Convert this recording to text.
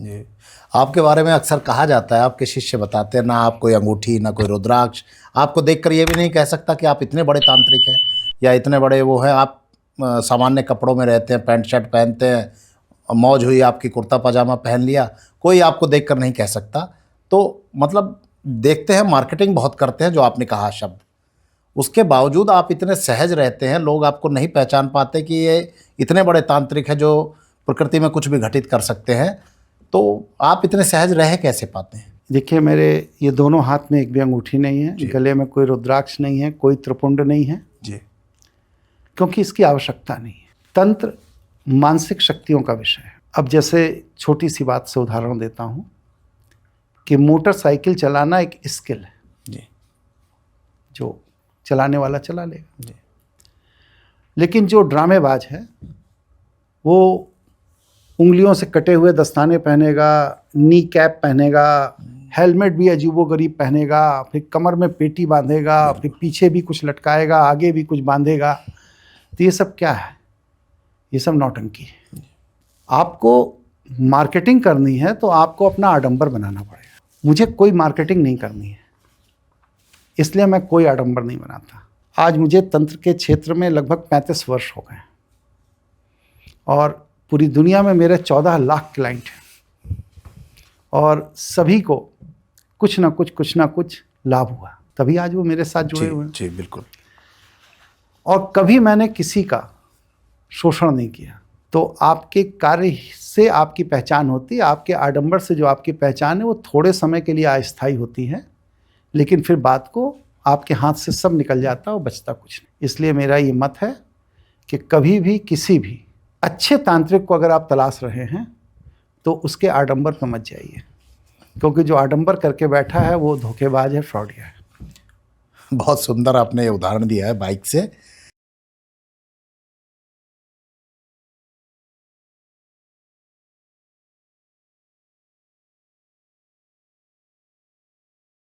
जी। आपके बारे में अक्सर कहा जाता है, आपके शिष्य बताते हैं, ना आप कोई अंगूठी, ना कोई रुद्राक्ष। आपको देखकर ये भी नहीं कह सकता कि आप इतने बड़े तांत्रिक हैं या इतने बड़े वो हैं। आप सामान्य कपड़ों में रहते हैं, पैंट शर्ट पहनते हैं, मौज हुई आपकी, कुर्ता पजामा पहन लिया, कोई आपको देखकर नहीं कह सकता। तो मतलब देखते हैं, मार्केटिंग बहुत करते हैं, जो आपने कहा शब्द, उसके बावजूद आप इतने सहज रहते हैं, लोग आपको नहीं पहचान पाते कि ये इतने बड़े तांत्रिक हैं जो प्रकृति में कुछ भी घटित कर सकते हैं। तो आप इतने सहज रह कैसे पाते हैं? देखिए, मेरे ये दोनों हाथ में एक भी अंगूठी नहीं है, गले में कोई रुद्राक्ष नहीं है, कोई त्रिपुंड नहीं है जी। क्योंकि इसकी आवश्यकता नहीं है। तंत्र मानसिक शक्तियों का विषय है। अब जैसे छोटी सी बात से उदाहरण देता हूँ कि मोटरसाइकिल चलाना एक स्किल है जी। जो चलाने वाला चला लेगा जी। लेकिन जो ड्रामेबाज है वो उंगलियों से कटे हुए दस्ताने पहनेगा, नी कैप पहनेगा, हेलमेट भी अजीबोगरीब पहनेगा, फिर कमर में पेटी बांधेगा, फिर पीछे भी कुछ लटकाएगा, आगे भी कुछ बांधेगा। तो ये सब क्या है? ये सब नौटंकी है। आपको मार्केटिंग करनी है तो आपको अपना आडंबर बनाना पड़ेगा। मुझे कोई मार्केटिंग नहीं करनी है, इसलिए मैं कोई आडंबर नहीं बनाता। आज मुझे तंत्र के क्षेत्र में लगभग 35 वर्ष हो गए और पूरी दुनिया में मेरे 14 लाख क्लाइंट हैं और सभी को कुछ ना कुछ लाभ हुआ, तभी आज वो मेरे साथ जुड़े हुए हैं। जी बिल्कुल। और कभी मैंने किसी का शोषण नहीं किया। तो आपके कार्य से आपकी पहचान होती है, आपके आडंबर से जो आपकी पहचान है वो थोड़े समय के लिए अस्थायी होती है, लेकिन फिर बात को आपके हाथ से सब निकल जाता है और बचता कुछ नहीं। इसलिए मेरा ये मत है कि कभी भी किसी भी अच्छे तांत्रिक को अगर आप तलाश रहे हैं तो उसके आडंबर पर मत जाइए, क्योंकि जो आडंबर करके बैठा है वो धोखेबाज है, फ्रॉडिया है। बहुत सुंदर आपने ये उदाहरण दिया है बाइक से।